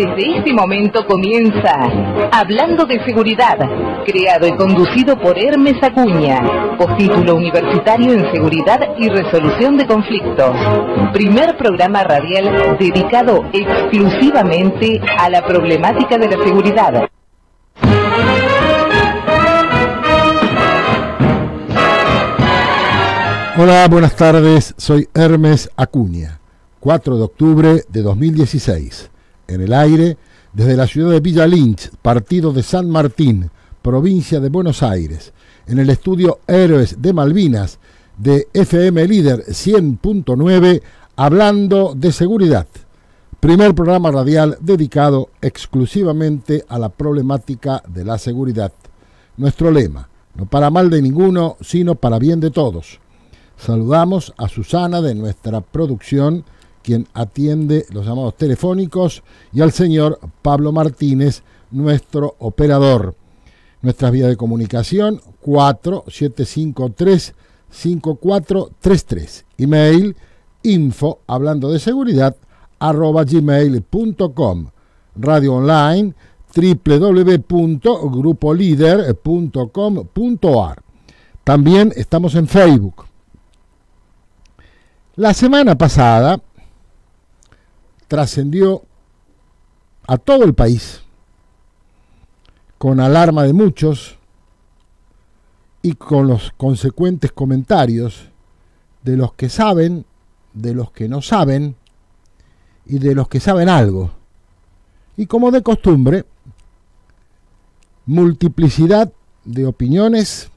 Desde este momento comienza Hablando de Seguridad, creado y conducido por Hermes Acuña, postítulo universitario en Seguridad y Resolución de Conflictos. Primer programa radial dedicado exclusivamente a la problemática de la seguridad. Hola, buenas tardes, soy Hermes Acuña. 4 de octubre de 2016. En el aire, desde la ciudad de Villa Lynch, partido de San Martín, provincia de Buenos Aires. En el estudio Héroes de Malvinas de FM Líder 100.9, hablando de seguridad. Primer programa radial dedicado exclusivamente a la problemática de la seguridad. Nuestro lema, no para mal de ninguno, sino para bien de todos. Saludamos a Susana de nuestra producción, quien atiende los llamados telefónicos, y al señor Pablo Martínez, nuestro operador. Nuestras vías de comunicación, 4753-5433. Email, info, hablando de seguridad, @gmail.com. Radio online, www.grupolider.com.ar. También estamos en Facebook. La semana pasada trascendió a todo el país, con alarma de muchos y con los consecuentes comentarios de los que saben, de los que no saben y de los que saben algo. Y como de costumbre, multiplicidad de opiniones,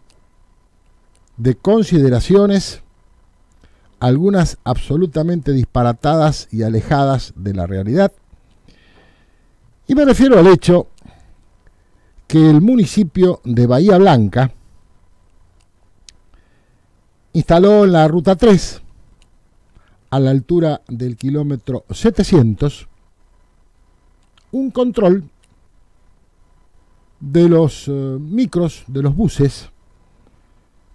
de consideraciones, algunas absolutamente disparatadas y alejadas de la realidad. Y me refiero al hecho que el municipio de Bahía Blanca instaló en la Ruta 3, a la altura del kilómetro 700, un control de los micros, de los buses,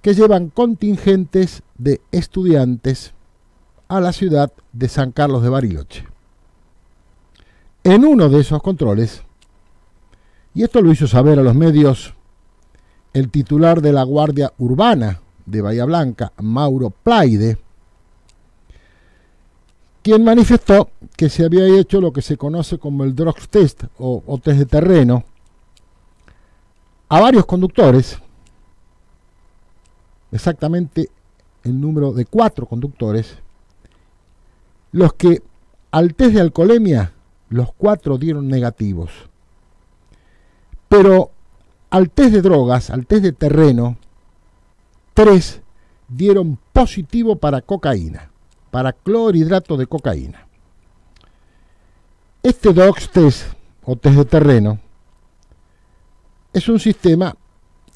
que llevan contingentes de estudiantes a la ciudad de San Carlos de Bariloche. En uno de esos controles, y esto lo hizo saber a los medios el titular de la Guardia Urbana de Bahía Blanca, Mauro Plaide, quien manifestó que se había hecho lo que se conoce como el drug test o test de terreno a varios conductores, exactamente el número de 4 conductores, los que al test de alcoholemia los 4 dieron negativos, pero al test de drogas, al test de terreno, 3 dieron positivo para cocaína, para clorhidrato de cocaína. Este DOX test o test de terreno es un sistema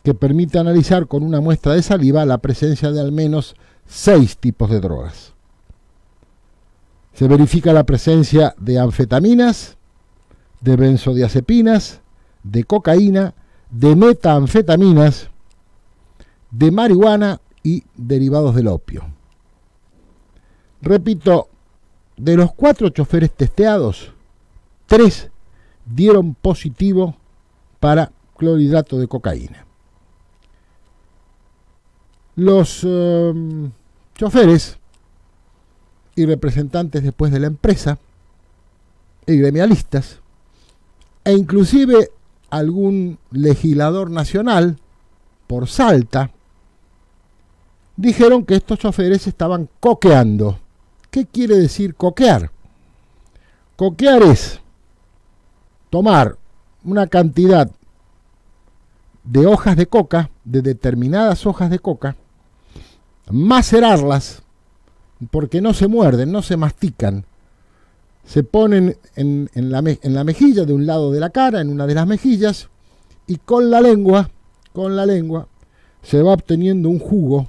que permite analizar con una muestra de saliva la presencia de al menos 6 tipos de drogas. Se verifica la presencia de anfetaminas, de benzodiazepinas, de cocaína, de metanfetaminas, de marihuana y derivados del opio. Repito, de los 4 choferes testeados, 3 dieron positivo para clorhidrato de cocaína. Los choferes y representantes después de la empresa y gremialistas, e inclusive algún legislador nacional por Salta, dijeron que estos choferes estaban coqueando. ¿Qué quiere decir coquear? Coquear es tomar una cantidad de hojas de coca, de determinadas hojas de coca, macerarlas, porque no se muerden, no se mastican, se ponen en la mejilla de un lado de la cara, en una de las mejillas, y con la lengua se va obteniendo un jugo.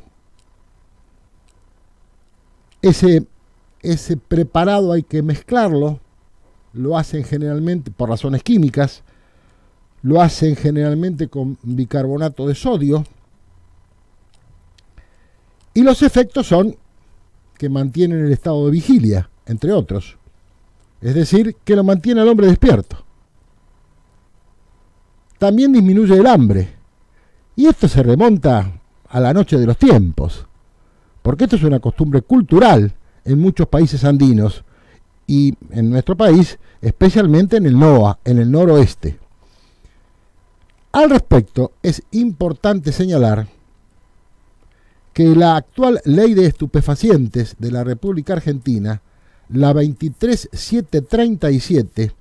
Ese preparado hay que mezclarlo, lo hacen generalmente por razones químicas, lo hacen generalmente con bicarbonato de sodio, y los efectos son que mantienen el estado de vigilia, entre otros. es decir, que lo mantiene al hombre despierto. También disminuye el hambre, y esto se remonta a la noche de los tiempos, porque esto es una costumbre cultural en muchos países andinos, y en nuestro país, especialmente en el NOA, en el noroeste. Al respecto, es importante señalar que la actual ley de estupefacientes de la República Argentina, la 23737,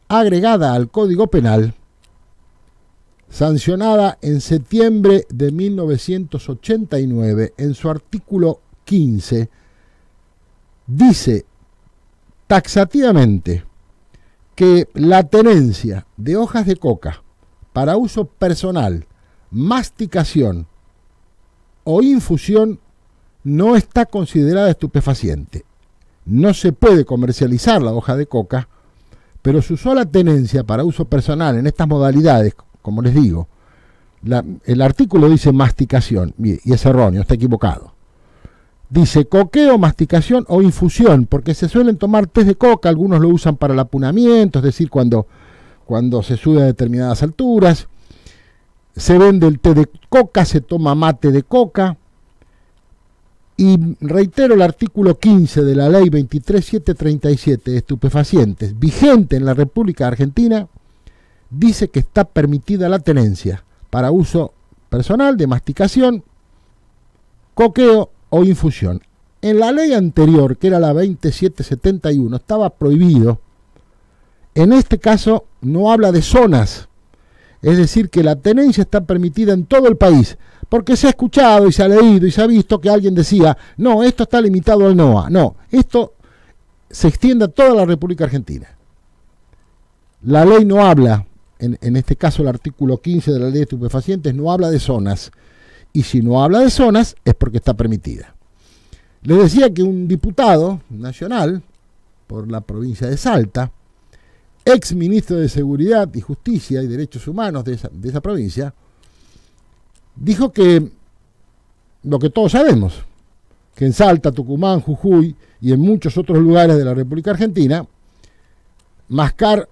agregada al Código Penal, sancionada en septiembre de 1989, en su artículo 15, dice taxativamente que la tenencia de hojas de coca para uso personal, masticación o infusión no está considerada estupefaciente. No se puede comercializar la hoja de coca, pero su sola tenencia para uso personal en estas modalidades, como les digo, el artículo dice masticación, y es erróneo, está equivocado. Dice coqueo, masticación o infusión, porque se suelen tomar tés de coca, algunos lo usan para el apunamiento, es decir, cuando se sube a determinadas alturas. Se vende el té de coca, se toma mate de coca. Y reitero, el artículo 15 de la ley 23737 de estupefacientes, vigente en la República Argentina, dice que está permitida la tenencia para uso personal de masticación, coqueo o infusión. En la ley anterior, que era la 27771, estaba prohibido. En este caso no habla de zonas, es decir, que la tenencia está permitida en todo el país, porque se ha escuchado y se ha leído y se ha visto que alguien decía, no, esto está limitado al NOA. No, esto se extiende a toda la República Argentina. La ley no habla, en este caso el artículo 15 de la ley de estupefacientes, no habla de zonas, y si no habla de zonas es porque está permitida. Les decía que un diputado nacional por la provincia de Salta, ex ministro de Seguridad y Justicia y Derechos Humanos de esa provincia, dijo que lo que todos sabemos, que en Salta, Tucumán, Jujuy y en muchos otros lugares de la República Argentina, mascar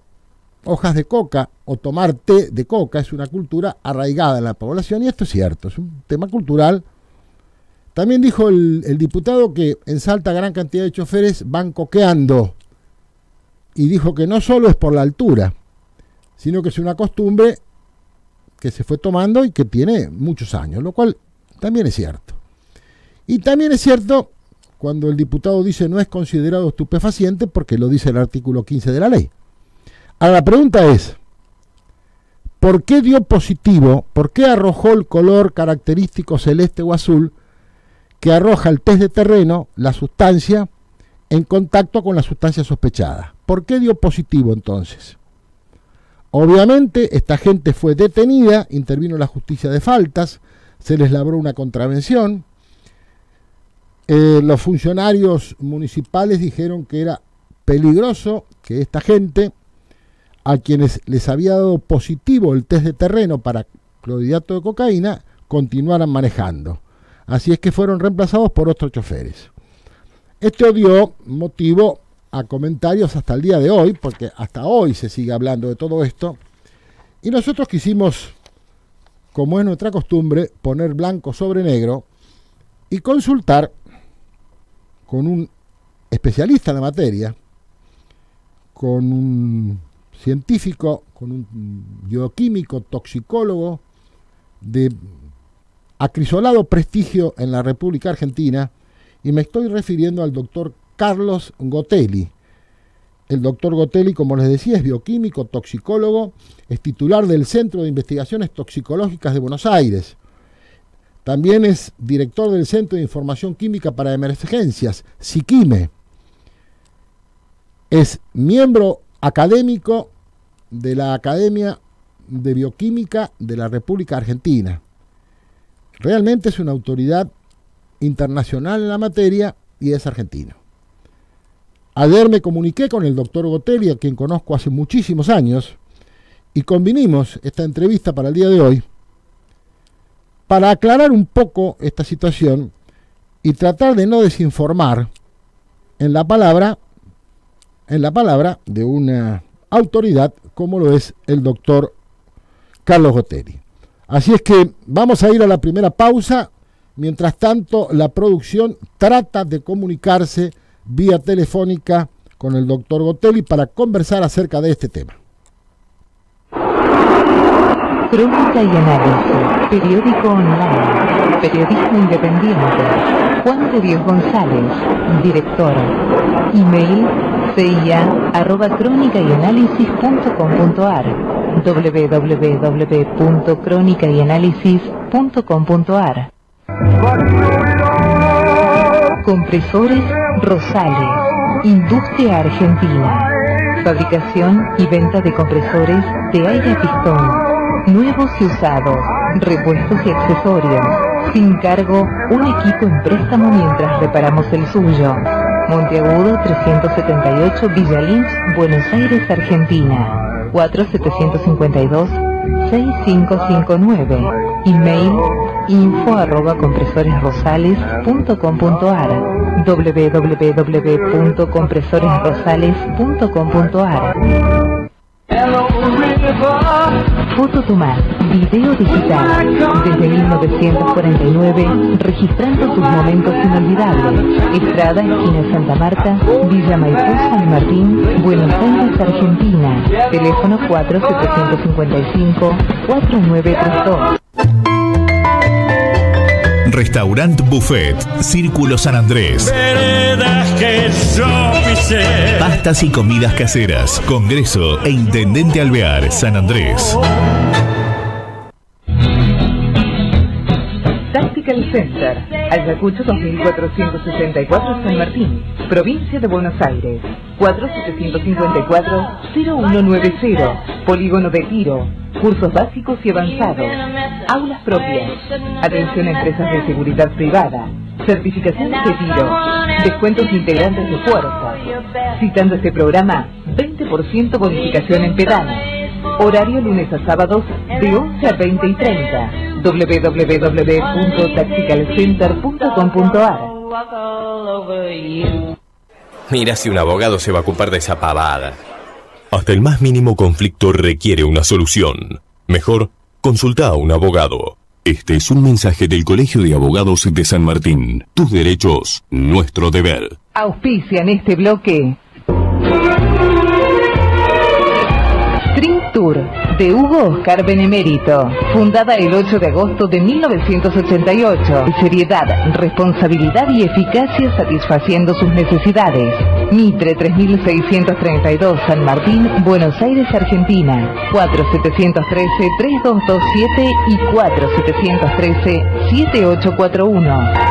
hojas de coca o tomar té de coca es una cultura arraigada en la población, y esto es cierto, es un tema cultural. También dijo el diputado que en Salta gran cantidad de choferes van coqueando, y dijo que no solo es por la altura, sino que es una costumbre que se fue tomando y que tiene muchos años, lo cual también es cierto. Y también es cierto cuando el diputado dice no es considerado estupefaciente, porque lo dice el artículo 15 de la ley. Ahora la pregunta es, ¿por qué dio positivo? ¿Por qué arrojó el color característico celeste o azul que arroja el test de terreno, la sustancia, en contacto con la sustancia sospechada? ¿Por qué dio positivo entonces? Obviamente esta gente fue detenida, intervino la justicia de faltas, se les labró una contravención. Los funcionarios municipales dijeron que era peligroso que esta gente, a quienes les había dado positivo el test de terreno para clorhidrato de cocaína, continuaran manejando. Así es que fueron reemplazados por otros choferes. Esto dio motivo a comentarios hasta el día de hoy, porque hasta hoy se sigue hablando de todo esto, y nosotros quisimos, como es nuestra costumbre, poner blanco sobre negro y consultar con un especialista en la materia, con un científico, con un bioquímico, toxicólogo de acrisolado prestigio en la República Argentina, y me estoy refiriendo al doctor Carlos Gotelli. El doctor Gotelli, como les decía, es bioquímico, toxicólogo, es titular del Centro de Investigaciones Toxicológicas de Buenos Aires. También es director del Centro de Información Química para Emergencias, SIQUIME. Es miembro académico de la Academia de Bioquímica de la República Argentina. Realmente es una autoridad internacional en la materia y es argentino. Ayer me comuniqué con el doctor Gotelli, a quien conozco hace muchísimos años, y convinimos esta entrevista para el día de hoy para aclarar un poco esta situación y tratar de no desinformar en la palabra en la palabra de una autoridad como lo es el doctor Carlos Gotelli. Así es que vamos a ir a la primera pausa. Mientras tanto, la producción trata de comunicarse vía telefónica con el doctor Gotelli para conversar acerca de este tema. Crónica y análisis, periódico online, periodismo independiente. Juan de Dios González, director. Email cia@cronicayanalysis.com.ar, www.cronicayanalysis.com.ar. Compresores Rosales, industria argentina. Fabricación y venta de compresores de aire a pistón, nuevos y usados, repuestos y accesorios. Sin cargo, un equipo en préstamo mientras reparamos el suyo. Monteagudo 378, Villa Lynch, Buenos Aires, Argentina. 4752-6559. Email info@compresoresrosales.com.ar, www.compresoresrosales.com.ar. Foto Tomás, video digital, desde 1949, registrando tus momentos inolvidables. Estrada, esquina Santa Marta, Villa Maipú, San Martín, Buenos Aires, Argentina. Teléfono 4755-4932. Restaurant Buffet, Círculo San Andrés. Pastas y comidas caseras, Congreso e Intendente Alvear, San Andrés. Tactical Center, Ayacucho 2464, San Martín, provincia de Buenos Aires. 4754-0190, polígono de tiro, cursos básicos y avanzados, aulas propias, atención a empresas de seguridad privada, certificaciones de tiro, descuentos integrantes de fuerza. Citando este programa, 20% bonificación en pedales. Horario lunes a sábados de 11 a 20 y 30. www.tacticalcenter.com.ar. Mira si un abogado se va a ocupar de esa pavada. Hasta el más mínimo conflicto requiere una solución. Mejor, consulta a un abogado. Este es un mensaje del Colegio de Abogados de San Martín. Tus derechos, nuestro deber. Auspician este bloque String Tour de Hugo Oscar Benemérito, fundada el 8 de agosto de 1988. Seriedad, responsabilidad y eficacia satisfaciendo sus necesidades. Mitre 3632, San Martín, Buenos Aires, Argentina. 4713-3227 y 4713-7841.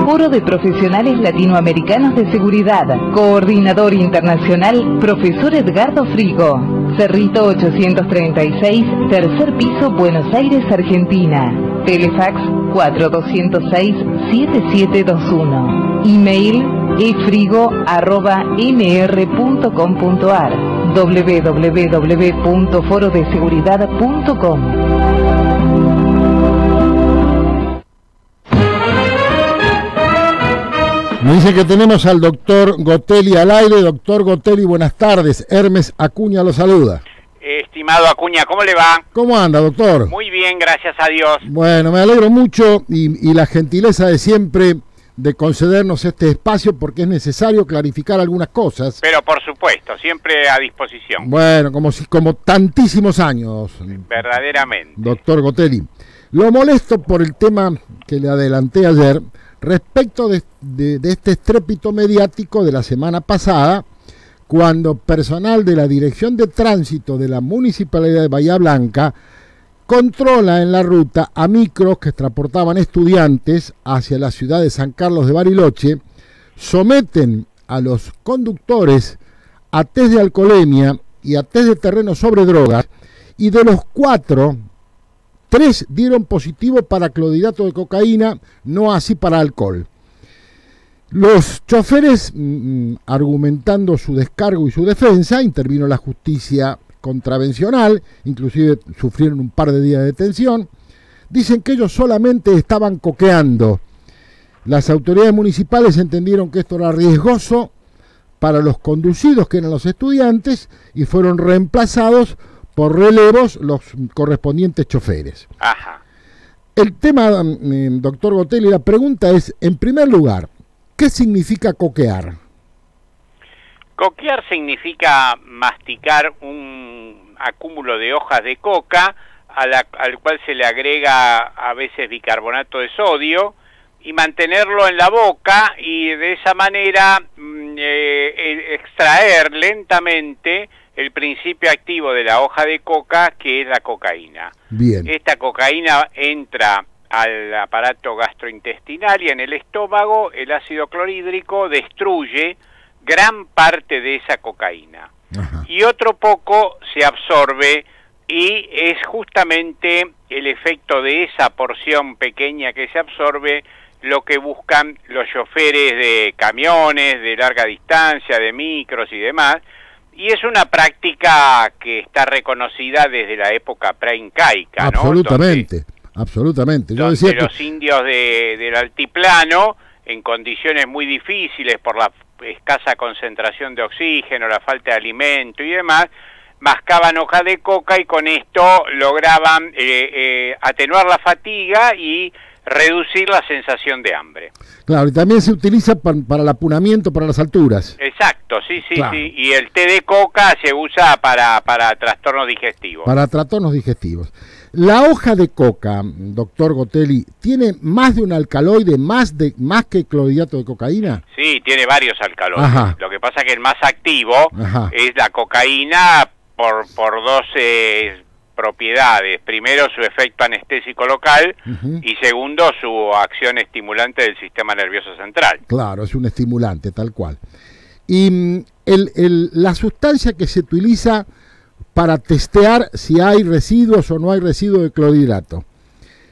Foro de Profesionales Latinoamericanos de Seguridad. Coordinador internacional, profesor Edgardo Frigo. Cerrito 836, tercer piso, Buenos Aires, Argentina. Telefax 4206-7721. Email efrigo@mr.com.ar, www.forodeseguridad.com. Me dice que tenemos al doctor Gotelli al aire. Doctor Gotelli, buenas tardes. Hermes Acuña lo saluda. Estimado Acuña, ¿cómo le va? ¿Cómo anda, doctor? Muy bien, gracias a Dios. Bueno, me alegro mucho y la gentileza de siempre de concedernos este espacio porque es necesario clarificar algunas cosas. Pero por supuesto, siempre a disposición. Bueno, como tantísimos años. Verdaderamente. Doctor Gotelli, lo molesto por el tema que le adelanté ayer respecto de este estrépito mediático de la semana pasada, cuando personal de la Dirección de Tránsito de la Municipalidad de Bahía Blanca controla en la ruta a micros que transportaban estudiantes hacia la ciudad de San Carlos de Bariloche, someten a los conductores a test de alcoholemia y a test de terreno sobre drogas, y de los 4, 3 dieron positivo para clorhidrato de cocaína, no así para alcohol. Los choferes, argumentando su descargo y su defensa, intervino la justicia contravencional, inclusive sufrieron un par de días de detención. dicen que ellos solamente estaban coqueando. Las autoridades municipales entendieron que esto era riesgoso para los conducidos, que eran los estudiantes, y fueron reemplazados por relevos los correspondientes choferes. Ajá. El tema, doctor Gotelli, la pregunta es, en primer lugar, ¿qué significa coquear? Coquear significa masticar un acúmulo de hojas de coca al cual se le agrega a veces bicarbonato de sodio y mantenerlo en la boca y de esa manera extraer lentamente el principio activo de la hoja de coca, que es la cocaína. Bien. Esta cocaína entra al aparato gastrointestinal y en el estómago el ácido clorhídrico destruye gran parte de esa cocaína. Ajá. Y otro poco se absorbe y es justamente el efecto de esa porción pequeña que se absorbe lo que buscan los choferes de camiones de larga distancia, de micros y demás, y es una práctica que está reconocida desde la época preincaica, ¿no? Absolutamente, absolutamente. Yo decía que los indios del altiplano, en condiciones muy difíciles por la escasa concentración de oxígeno, la falta de alimento y demás, mascaban hoja de coca y con esto lograban atenuar la fatiga y reducir la sensación de hambre. Claro, y también se utiliza para el apunamiento, para las alturas. Exacto, sí, claro. Sí. Y el té de coca se usa para trastornos digestivos. Para trastornos digestivos. La hoja de coca, doctor Gotelli, ¿tiene más de un alcaloide, más que clorhidrato de cocaína? Sí, tiene varios alcaloides. Ajá. Lo que pasa es que el más activo Ajá. es la cocaína por dos propiedades. Primero, su efecto anestésico local, y segundo, su acción estimulante del sistema nervioso central. Claro, es un estimulante, tal cual. Y la sustancia que se utiliza para testear si hay residuos o no hay residuos de clorhidrato,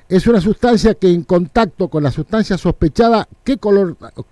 es una sustancia que en contacto con la sustancia sospechada, ¿qué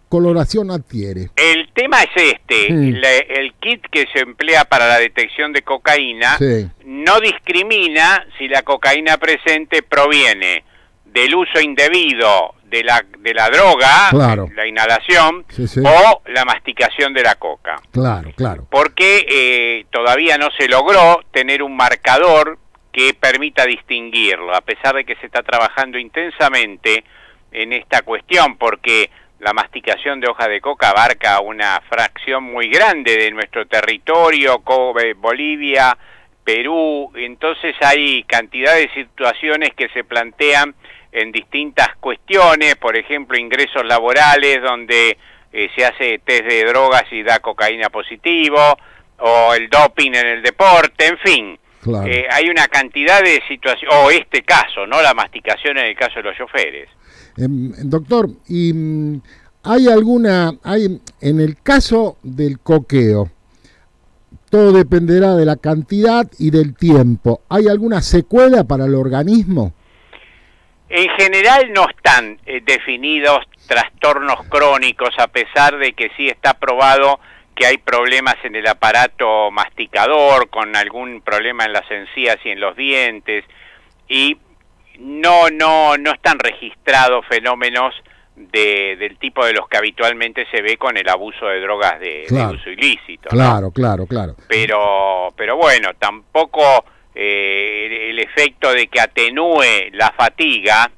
coloración adquiere? El tema es este, el kit que se emplea para la detección de cocaína no discrimina si la cocaína presente proviene del uso indebido de la droga, claro, la inhalación, o la masticación de la coca. Claro, claro. Porque todavía no se logró tener un marcador que permita distinguirlo, a pesar de que se está trabajando intensamente en esta cuestión, porque la masticación de hoja de coca abarca una fracción muy grande de nuestro territorio, Bolivia, Perú, entonces hay cantidad de situaciones que se plantean en distintas cuestiones, por ejemplo, ingresos laborales donde se hace test de drogas y da cocaína positivo, o el doping en el deporte, en fin. Claro. Hay una cantidad de situaciones, o este caso, ¿no? La masticación en el caso de los choferes. Doctor, ¿y hay en el caso del coqueo, todo dependerá de la cantidad y del tiempo, ¿hay alguna secuela para el organismo? En general no están definidos trastornos crónicos, a pesar de que sí está probado que hay problemas en el aparato masticador, con algún problema en las encías y en los dientes, y no están registrados fenómenos del tipo de los que habitualmente se ve con el abuso de drogas de uso ilícito, ¿no? Claro. Pero bueno, tampoco el efecto de que atenúe la fatiga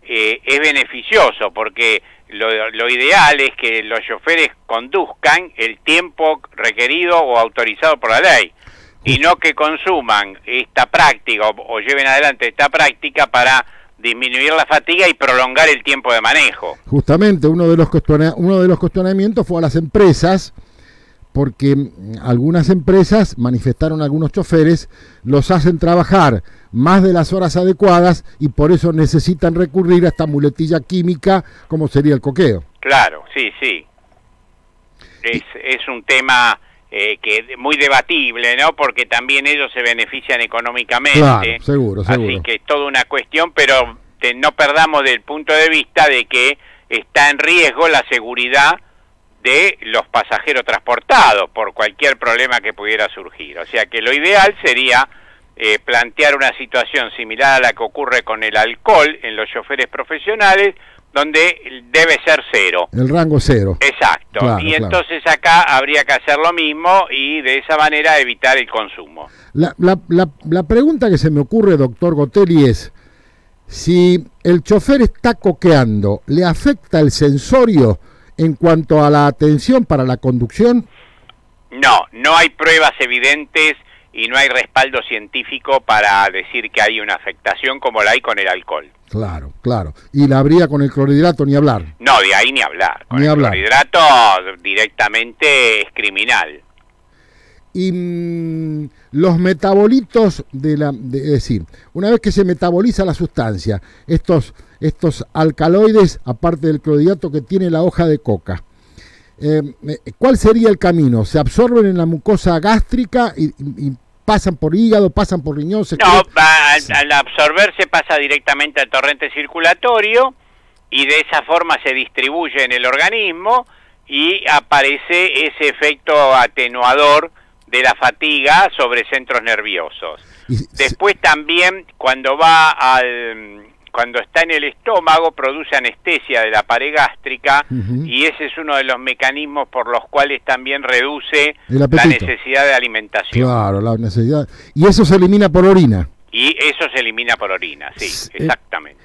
es beneficioso, porque lo ideal es que los choferes conduzcan el tiempo requerido o autorizado por la ley, y no que consuman esta práctica o lleven adelante esta práctica para disminuir la fatiga y prolongar el tiempo de manejo. Justamente uno de los cuestionamientos fue a las empresas, porque algunas empresas manifestaron, algunos choferes los hacen trabajar más de las horas adecuadas y por eso necesitan recurrir a esta muletilla química como sería el coqueo. Claro, sí. Es un tema que es muy debatible, ¿no? Porque también ellos se benefician económicamente. Claro, seguro. Así que es toda una cuestión, pero no perdamos del punto de vista de que está en riesgo la seguridad de los pasajeros transportados por cualquier problema que pudiera surgir. O sea que lo ideal sería plantear una situación similar a la que ocurre con el alcohol en los choferes profesionales, donde debe ser 0. El rango 0. Exacto. Claro, y entonces acá habría que hacer lo mismo y de esa manera evitar el consumo. La pregunta que se me ocurre, doctor Gotelli, es si el chofer está coqueando, ¿le afecta el sensorio en cuanto a la atención para la conducción? No hay pruebas evidentes y no hay respaldo científico para decir que hay una afectación como la hay con el alcohol. Claro, claro. Y la habría con el clorhidrato, ni hablar. No, de ahí ni hablar. Con el clorhidrato directamente es criminal. Y los metabolitos es decir, una vez que se metaboliza la sustancia, estos alcaloides, aparte del clorhidrato que tiene la hoja de coca, ¿cuál sería el camino? ¿Se absorben en la mucosa gástrica y pasan por hígado, pasan por riñón? No, al absorberse pasa directamente al torrente circulatorio y de esa forma se distribuye en el organismo y aparece ese efecto atenuador de la fatiga sobre centros nerviosos. Después también cuando está en el estómago produce anestesia de la pared gástrica y ese es uno de los mecanismos por los cuales también reduce la necesidad de alimentación. Claro, la necesidad. Y eso se elimina por orina. Y eso se elimina por orina, sí, exactamente.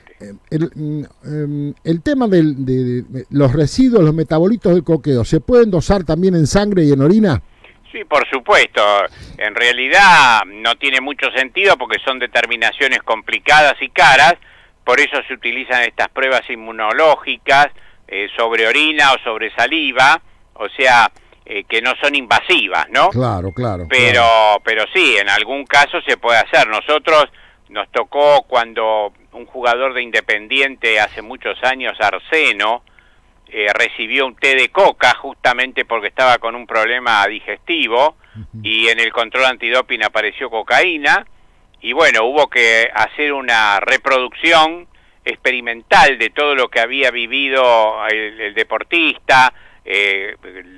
El tema de los residuos, los metabolitos del coqueo, ¿se pueden dosar también en sangre y en orina? Sí, por supuesto. En realidad no tiene mucho sentido porque son determinaciones complicadas y caras, por eso se utilizan estas pruebas inmunológicas sobre orina o sobre saliva, o sea, que no son invasivas, ¿no? Claro. Pero sí, en algún caso se puede hacer. Nosotros nos tocó cuando un jugador de Independiente hace muchos años, Arseno, recibió un té de coca justamente porque estaba con un problema digestivo y en el control antidoping apareció cocaína y bueno, hubo que hacer una reproducción experimental de todo lo que había vivido el deportista,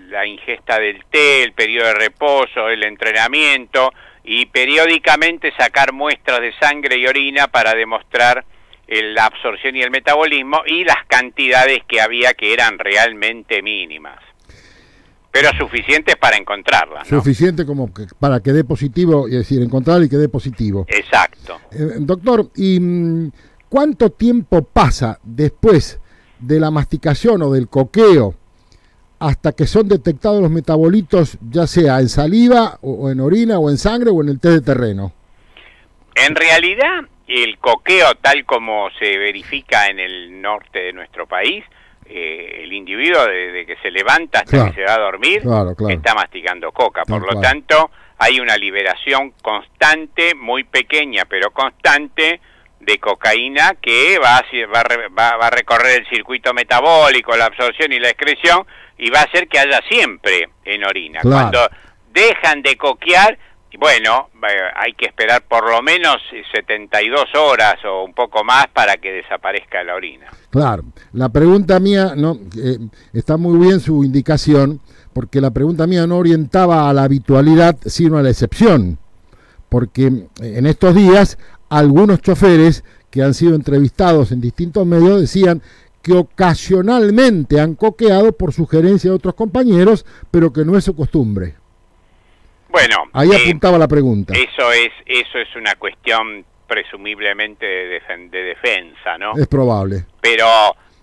la ingesta del té, el periodo de reposo, el entrenamiento y periódicamente sacar muestras de sangre y orina para demostrar la absorción y el metabolismo y las cantidades que había que eran realmente mínimas, pero suficientes para encontrarlas, ¿no? Suficiente como para que dé positivo, es decir, encontrar y que dé positivo. Exacto. Doctor, ¿y cuánto tiempo pasa después de la masticación o del coqueo hasta que son detectados los metabolitos, ya sea en saliva o en orina o en sangre o en el test de terreno? En realidad, el coqueo tal como se verifica en el norte de nuestro país, el individuo desde que se levanta hasta que se va a dormir está masticando coca, por lo tanto hay una liberación constante, muy pequeña pero constante, de cocaína que va a recorrer el circuito metabólico, la absorción y la excreción y va a hacer que haya siempre en orina. Cuando dejan de coquear, bueno, hay que esperar por lo menos 72 horas o un poco más para que desaparezca la orina. Claro, la pregunta mía, está muy bien su indicación, porque la pregunta mía no orientaba a la habitualidad, sino a la excepción, porque en estos días algunos choferes que han sido entrevistados en distintos medios decían que ocasionalmente han coqueado por sugerencia de otros compañeros, pero que no es su costumbre. Bueno, ahí apuntaba la pregunta. Eso es una cuestión presumiblemente de defensa, ¿no? Es probable. Pero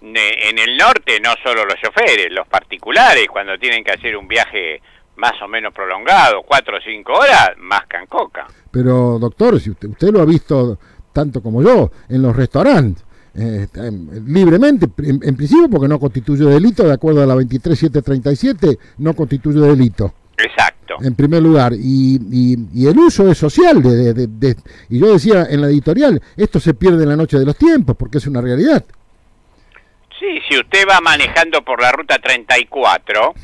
en el norte no solo los choferes, los particulares, cuando tienen que hacer un viaje más o menos prolongado, 4 o 5 horas, mascan coca. Pero doctor, si usted lo ha visto tanto como yo, en los restaurantes, libremente, en principio porque no constituye delito, de acuerdo a la 23737, no constituye delito. Exacto. En primer lugar, y el uso es social, y yo decía en la editorial, esto se pierde en la noche de los tiempos, porque es una realidad. Sí, si usted va manejando por la ruta 34,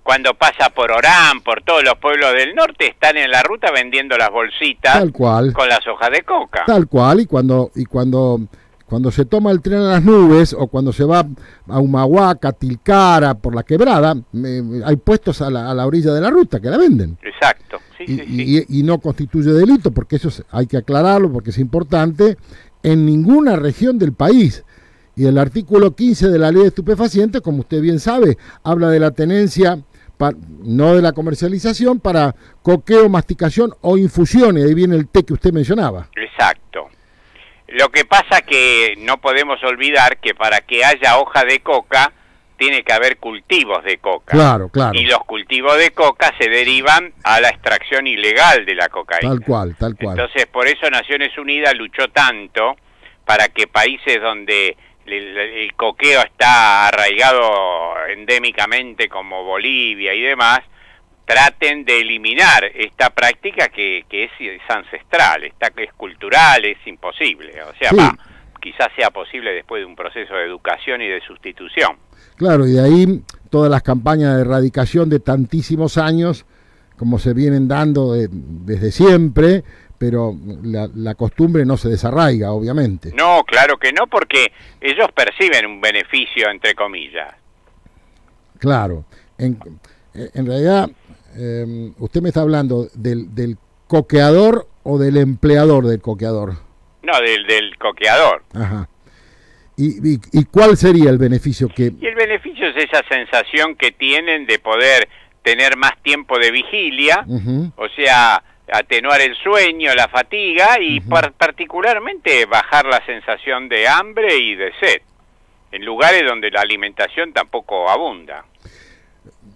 cuando pasa por Orán, por todos los pueblos del norte, están en la ruta vendiendo las bolsitas tal cual, con las hojas de coca. Tal cual, y cuando se toma el tren a las nubes, o cuando se va a Humahuaca, Tilcara, por la quebrada, hay puestos a la orilla de la ruta que la venden. Exacto, y no constituye delito, porque hay que aclararlo, porque es importante, en ninguna región del país. Y el artículo 15 de la ley de estupefacientes, como usted bien sabe, habla de la tenencia, no de la comercialización, para coqueo, masticación o infusión, y ahí viene el té que usted mencionaba. Exacto. Lo que pasa que no podemos olvidar que para que haya hoja de coca, tiene que haber cultivos de coca. Claro, claro. Y los cultivos de coca se derivan a la extracción ilegal de la cocaína. Tal cual, tal cual. Entonces, por eso Naciones Unidas luchó tanto para que países donde el coqueo está arraigado endémicamente, como Bolivia y demás, traten de eliminar esta práctica que es ancestral, es cultural, es imposible. O sea, sí, quizás sea posible después de un proceso de educación y de sustitución. Claro, y de ahí todas las campañas de erradicación de tantísimos años, como se vienen dando desde siempre, pero la costumbre no se desarraiga, obviamente. No, claro que no, porque ellos perciben un beneficio, entre comillas. Claro, en realidad, usted me está hablando del coqueador o del empleador del coqueador. No, del coqueador. Ajá. ¿Y cuál sería el beneficio que...? Y el beneficio es esa sensación que tienen de poder tener más tiempo de vigilia, o sea, atenuar el sueño, la fatiga y particularmente bajar la sensación de hambre y de sed, en lugares donde la alimentación tampoco abunda.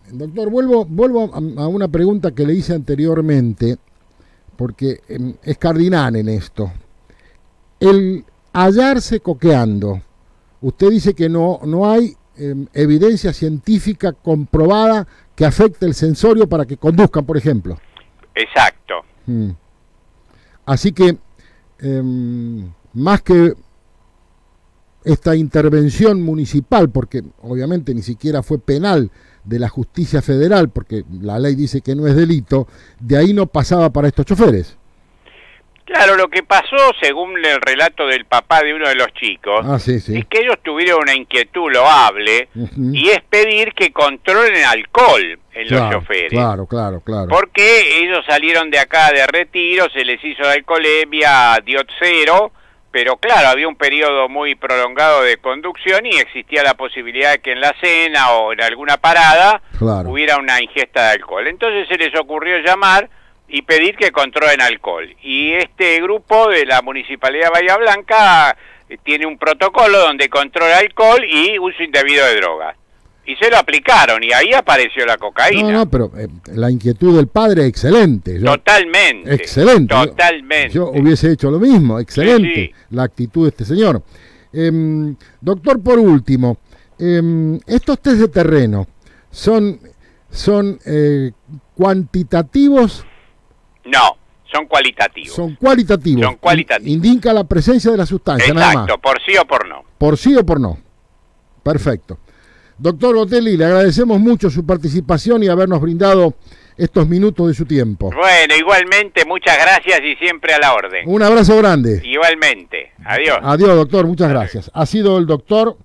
Doctor, vuelvo a una pregunta que le hice anteriormente, porque es cardinal en esto. El hallarse coqueando, usted dice que no hay evidencia científica comprobada que afecte el sensorio para que conduzcan, por ejemplo. Exacto. Así que, más que esta intervención municipal, porque obviamente ni siquiera fue penal, de la justicia federal, porque la ley dice que no es delito, de ahí no pasaba para estos choferes. Claro, lo que pasó, según el relato del papá de uno de los chicos, es que ellos tuvieron una inquietud loable, y es pedir que controlen alcohol en los choferes. Claro. Porque ellos salieron de acá de retiro, se les hizo la alcoholemia, dio 0, pero claro, había un periodo muy prolongado de conducción y existía la posibilidad de que en la cena o en alguna parada hubiera una ingesta de alcohol. Entonces se les ocurrió llamar y pedir que controlen alcohol. Y este grupo de la Municipalidad de Bahía Blanca tiene un protocolo donde controla alcohol y uso indebido de drogas. Y se lo aplicaron y ahí apareció la cocaína. No, pero la inquietud del padre es excelente. Totalmente. Excelente. Totalmente. Yo hubiese hecho lo mismo. Excelente. Sí. La actitud de este señor. Doctor, por último, estos test de terreno son cuantitativos. No, son cualitativos. Son cualitativos. Son cualitativos. Indica la presencia de la sustancia. Exacto, nada más. Por sí o por no. Por sí o por no. Perfecto. Doctor Gotelli, le agradecemos mucho su participación y habernos brindado estos minutos de su tiempo. Bueno, igualmente, muchas gracias y siempre a la orden. Un abrazo grande. Igualmente. Adiós. Adiós, doctor. Muchas gracias. Ha sido el doctor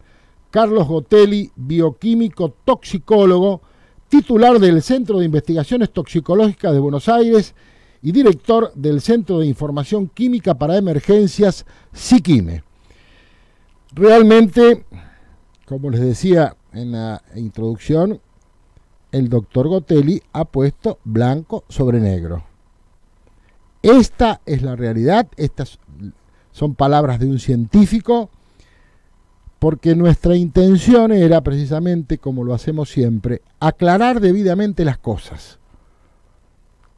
Carlos Gotelli, bioquímico toxicólogo, titular del Centro de Investigaciones Toxicológicas de Buenos Aires y director del Centro de Información Química para Emergencias, SIQUIME. Realmente, como les decía en la introducción, el doctor Gotelli ha puesto blanco sobre negro. Esta es la realidad, estas son palabras de un científico, porque nuestra intención era precisamente, como lo hacemos siempre, aclarar debidamente las cosas.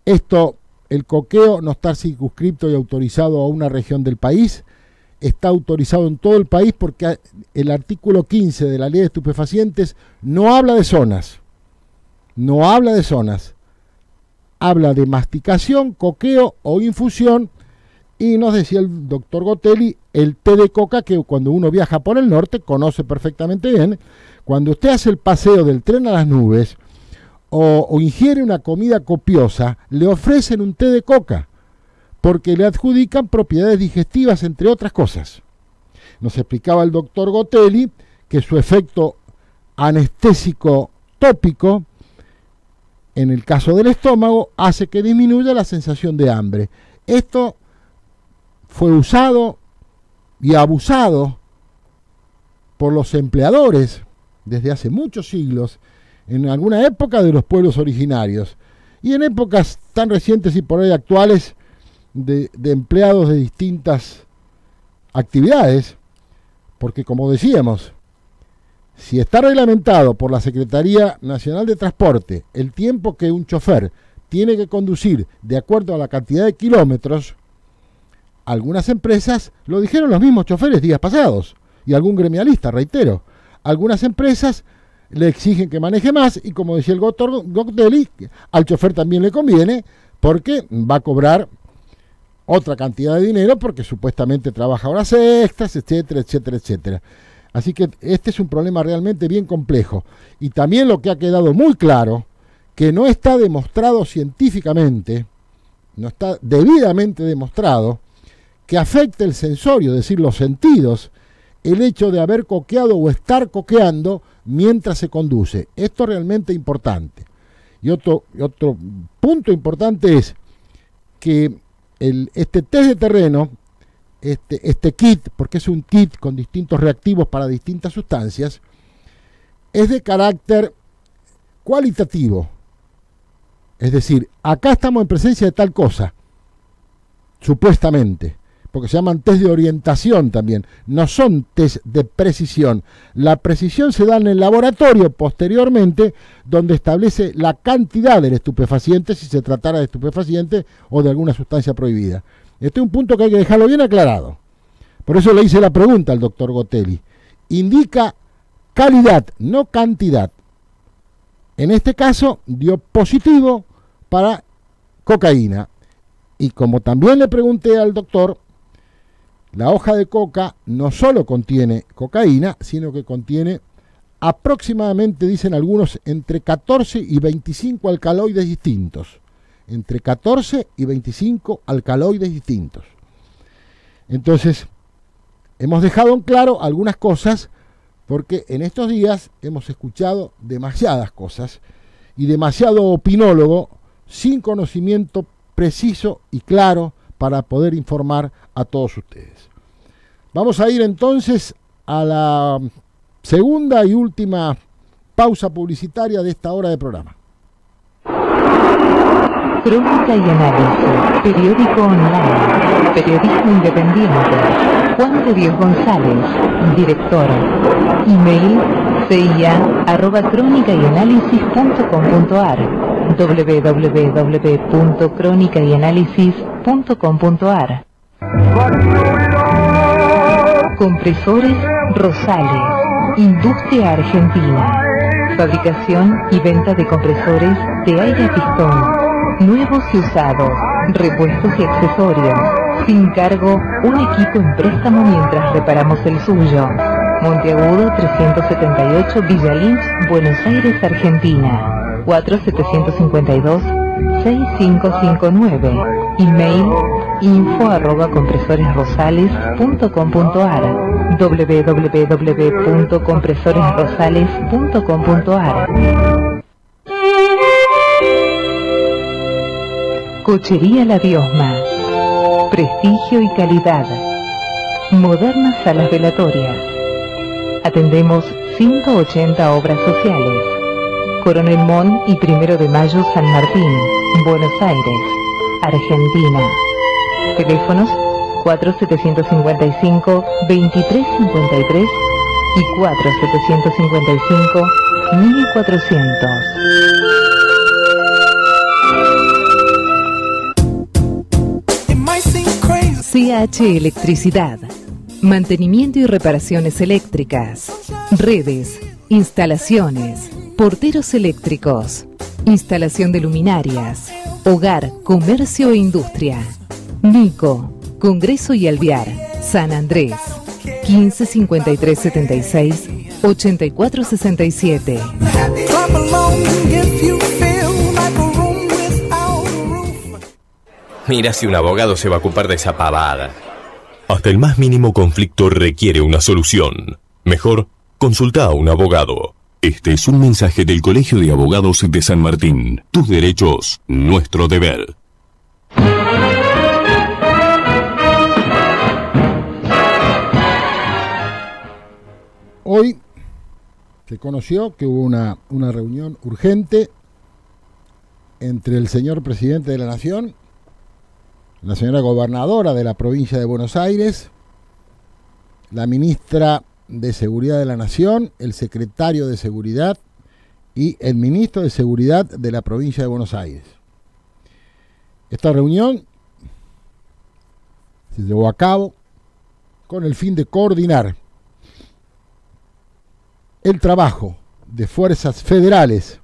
El coqueo no está circunscripto y autorizado a una región del país, está autorizado en todo el país porque el artículo 15 de la ley de estupefacientes no habla de zonas, habla de masticación, coqueo o infusión, y nos decía el doctor Gotelli, el té de coca, que cuando uno viaja por el norte conoce perfectamente bien, cuando usted hace el paseo del tren a las nubes o ingiere una comida copiosa, le ofrecen un té de coca, porque le adjudican propiedades digestivas, entre otras cosas. Nos explicaba el doctor Gotelli que su efecto anestésico tópico en el caso del estómago, hace que disminuya la sensación de hambre. Esto fue usado y abusado por los empleadores desde hace muchos siglos, en alguna época de los pueblos originarios, y en épocas tan recientes y por ahí actuales de empleados de distintas actividades, porque como decíamos, si está reglamentado por la Secretaría Nacional de Transporte el tiempo que un chofer tiene que conducir de acuerdo a la cantidad de kilómetros, algunas empresas, lo dijeron los mismos choferes días pasados, y algún gremialista, reitero, algunas empresas le exigen que maneje más, y como decía el doctor Gotelli, al chofer también le conviene, porque va a cobrar otra cantidad de dinero, porque supuestamente trabaja horas extras, etcétera, etcétera, etcétera. Así que este es un problema realmente bien complejo. Y también lo que ha quedado muy claro, que no está demostrado científicamente, no está debidamente demostrado, que afecte el sensorio, es decir, los sentidos, el hecho de haber coqueado o estar coqueando mientras se conduce. Esto es realmente importante. Y otro punto importante es que este test de terreno, este kit, porque es un kit con distintos reactivos para distintas sustancias, es de carácter cualitativo. Es decir, acá estamos en presencia de tal cosa, supuestamente, porque se llaman test de orientación también, no son test de precisión. La precisión se da en el laboratorio posteriormente, donde establece la cantidad del estupefaciente, si se tratara de estupefaciente o de alguna sustancia prohibida. Este es un punto que hay que dejarlo bien aclarado. Por eso le hice la pregunta al doctor Gotelli. Indica calidad, no cantidad. En este caso dio positivo para cocaína. Y como también le pregunté al doctor, la hoja de coca no solo contiene cocaína, sino que contiene aproximadamente, dicen algunos, entre 14 y 25 alcaloides distintos. Entre 14 y 25 alcaloides distintos. Entonces, hemos dejado en claro algunas cosas, porque en estos días hemos escuchado demasiadas cosas y demasiado opinólogo sin conocimiento preciso y claro para poder informar a todos ustedes. Vamos a ir entonces a la segunda y última pausa publicitaria de esta hora de programa. Crónica y análisis, periódico online, periodismo independiente. Juan de Dios González, director. Email cia@cronicayanalysis.com.ar, www.cronicayanalysis.com.ar. Compresores Rosales, industria argentina. Fabricación y venta de compresores de aire a pistón, nuevos y usados, repuestos y accesorios. Sin cargo, un equipo en préstamo mientras reparamos el suyo. Monteagudo 378, Villa Lynch, Buenos Aires, Argentina. 4752-6559. Email info@compresoresrosales.com.ar, www.compresoresrosales.com.ar. Cochería La Diosma, prestigio y calidad. Modernas salas velatorias. Atendemos 180 obras sociales. Coronel Mon y 1 de Mayo, San Martín, Buenos Aires, Argentina. Teléfonos 4755-2353 y 4755-1400. CH Electricidad. Mantenimiento y reparaciones eléctricas. Redes, instalaciones, porteros eléctricos, instalación de luminarias, hogar, comercio e industria. Nico, Congreso y Alvear, San Andrés, 15 53 76 84 67. Mira si un abogado se va a ocupar de esa pavada. Hasta el más mínimo conflicto requiere una solución. Mejor, consulta a un abogado. Este es un mensaje del Colegio de Abogados de San Martín. Tus derechos, nuestro deber. Hoy se conoció que hubo una reunión urgente entre el señor presidente de la Nación, la señora gobernadora de la provincia de Buenos Aires, la ministra de Seguridad de la Nación, el secretario de Seguridad y el ministro de Seguridad de la provincia de Buenos Aires. Esta reunión se llevó a cabo con el fin de coordinar el trabajo de fuerzas federales,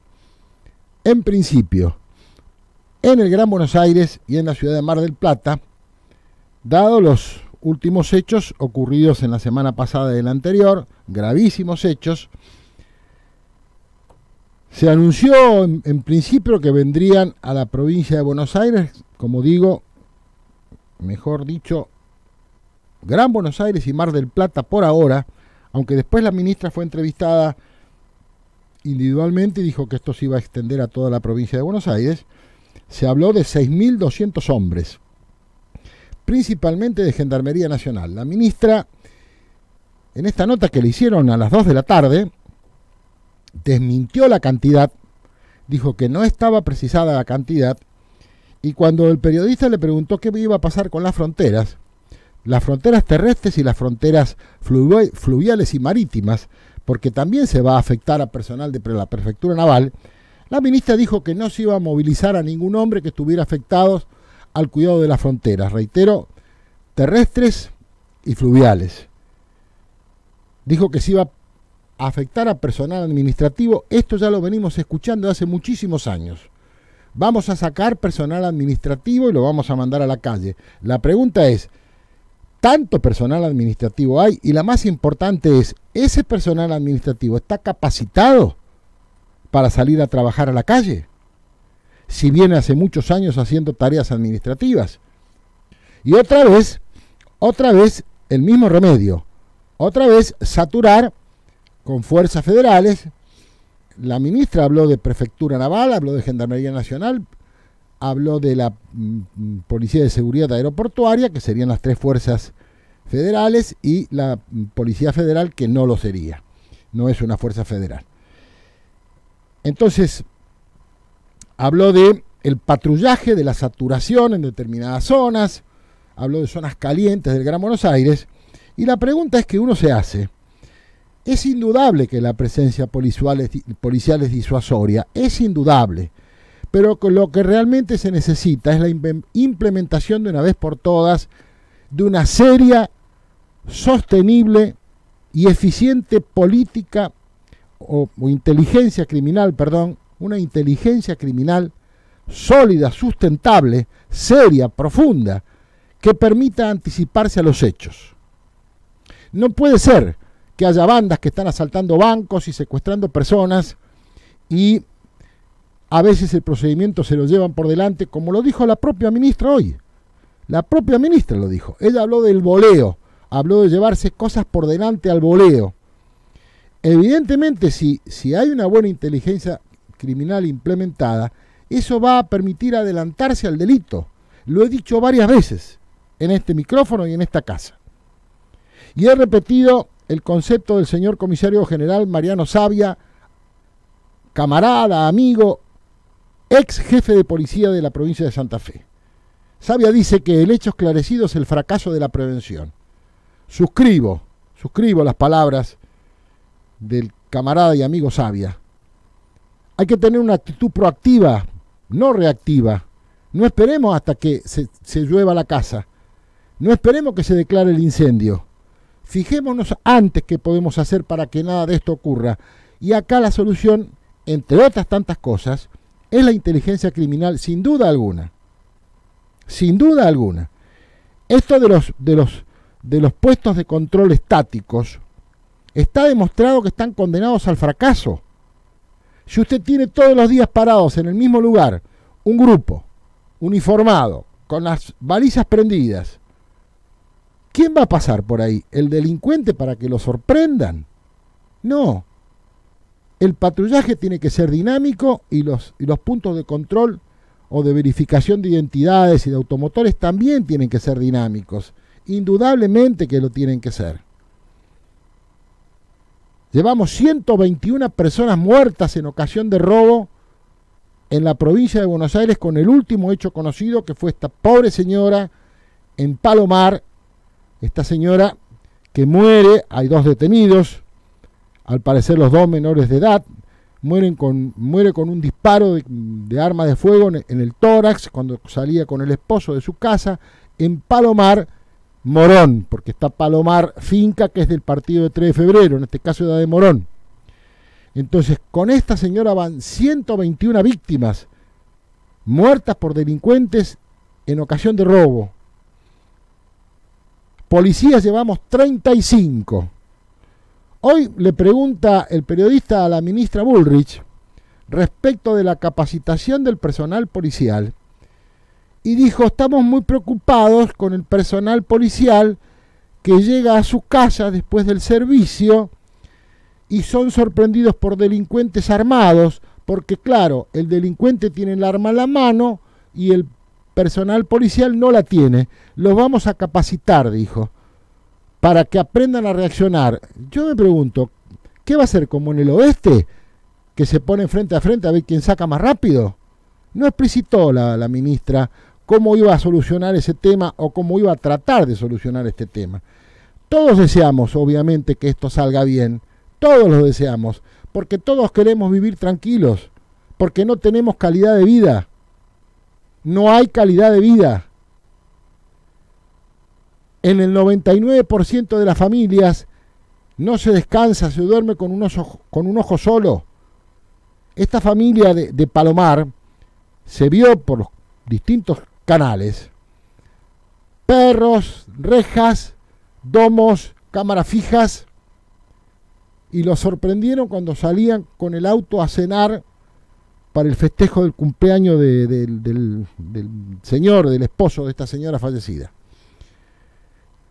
en principio, en el Gran Buenos Aires y en la ciudad de Mar del Plata, dado los últimos hechos ocurridos en la semana pasada y en la anterior, gravísimos hechos. Se anunció en principio que vendrían a la provincia de Buenos Aires, como digo, mejor dicho, Gran Buenos Aires y Mar del Plata por ahora, aunque después la ministra fue entrevistada individualmente y dijo que esto se iba a extender a toda la provincia de Buenos Aires. Se habló de 6.200 hombres, principalmente de Gendarmería Nacional. La ministra, en esta nota que le hicieron a las 2 de la tarde, desmintió la cantidad, dijo que no estaba precisada la cantidad, y cuando el periodista le preguntó qué iba a pasar con las fronteras terrestres y las fronteras fluviales y marítimas, porque también se va a afectar a personal de la prefectura naval, la ministra dijo que no se iba a movilizar a ningún hombre que estuviera afectado al cuidado de las fronteras, reitero, terrestres y fluviales. Dijo que se iba a afectar a personal administrativo. Esto ya lo venimos escuchando hace muchísimos años. Vamos a sacar personal administrativo y lo vamos a mandar a la calle. La pregunta es, ¿tanto personal administrativo hay? Y la más importante es, ¿ese personal administrativo está capacitado para salir a trabajar a la calle? Si viene hace muchos años haciendo tareas administrativas. Y otra vez el mismo remedio. Otra vez saturar con fuerzas federales. La ministra habló de Prefectura Naval, habló de Gendarmería Nacional, habló de la Policía de Seguridad Aeroportuaria, que serían las 3 fuerzas federales, y la Policía Federal, que no lo sería. No es una fuerza federal. Entonces, habló de el patrullaje, de la saturación en determinadas zonas, habló de zonas calientes del Gran Buenos Aires, y la pregunta es que uno se hace, es indudable que la presencia policial es disuasoria, es indudable, pero lo que realmente se necesita es la implementación de una vez por todas de una seria, sostenible y eficiente política o inteligencia criminal, una inteligencia criminal sólida, sustentable, seria, profunda, que permita anticiparse a los hechos. No puede ser que haya bandas que están asaltando bancos y secuestrando personas y a veces el procedimiento se lo llevan por delante, como lo dijo la propia ministra hoy. La propia ministra lo dijo. Ella habló del voleo, habló de llevarse cosas por delante al voleo. Evidentemente, si hay una buena inteligencia criminal implementada, eso va a permitir adelantarse al delito. Lo he dicho varias veces en este micrófono y en esta casa. Y he repetido el concepto del señor comisario general Mariano Sabia, camarada, amigo, ex jefe de policía de la provincia de Santa Fe. Sabia dice que el hecho esclarecido es el fracaso de la prevención. Suscribo las palabras del camarada y amigo Sabia. Hay que tener una actitud proactiva, no reactiva. No esperemos hasta que se llueva la casa. No esperemos que se declare el incendio. Fijémonos antes qué podemos hacer para que nada de esto ocurra. Y acá la solución, entre otras tantas cosas, es la inteligencia criminal, sin duda alguna. Sin duda alguna. Esto de los puestos de control estáticos está demostrado que están condenados al fracaso. Si usted tiene todos los días parados en el mismo lugar un grupo uniformado, con las balizas prendidas, ¿quién va a pasar por ahí? ¿El delincuente para que lo sorprendan? No. El patrullaje tiene que ser dinámico y los puntos de control o de verificación de identidades y de automotores también tienen que ser dinámicos. Indudablemente que lo tienen que ser. Llevamos 121 personas muertas en ocasión de robo en la provincia de Buenos Aires, con el último hecho conocido, que fue esta pobre señora en Palomar, esta señora que muere. Hay 2 detenidos, al parecer los 2 menores de edad, muere con un disparo de arma de fuego en el tórax cuando salía con el esposo de su casa en Palomar, Morón, porque está Palomar Finca, que es del partido de 3 de febrero, en este caso era de Morón. Entonces, con esta señora van 121 víctimas muertas por delincuentes en ocasión de robo. Policías llevamos 35. Hoy le pregunta el periodista a la ministra Bullrich respecto de la capacitación del personal policial y dijo: estamos muy preocupados con el personal policial que llega a su casa después del servicio y son sorprendidos por delincuentes armados, porque claro, el delincuente tiene el arma en la mano y el personal policial no la tiene. Los vamos a capacitar, dijo, para que aprendan a reaccionar. Yo me pregunto, ¿qué va a ser como en el oeste? ¿Que se ponen frente a frente a ver quién saca más rápido? No explicitó la ministra cómo iba a solucionar ese tema o cómo iba a tratar de solucionar este tema. Todos deseamos, obviamente, que esto salga bien. Todos lo deseamos, porque todos queremos vivir tranquilos, porque no tenemos calidad de vida. No hay calidad de vida. En el 99% de las familias no se descansa, se duerme con un ojo solo. Esta familia de Palomar se vio por los distintos canales: perros, rejas, domos, cámaras fijas, y los sorprendieron cuando salían con el auto a cenar para el festejo del cumpleaños del señor, del esposo de esta señora fallecida.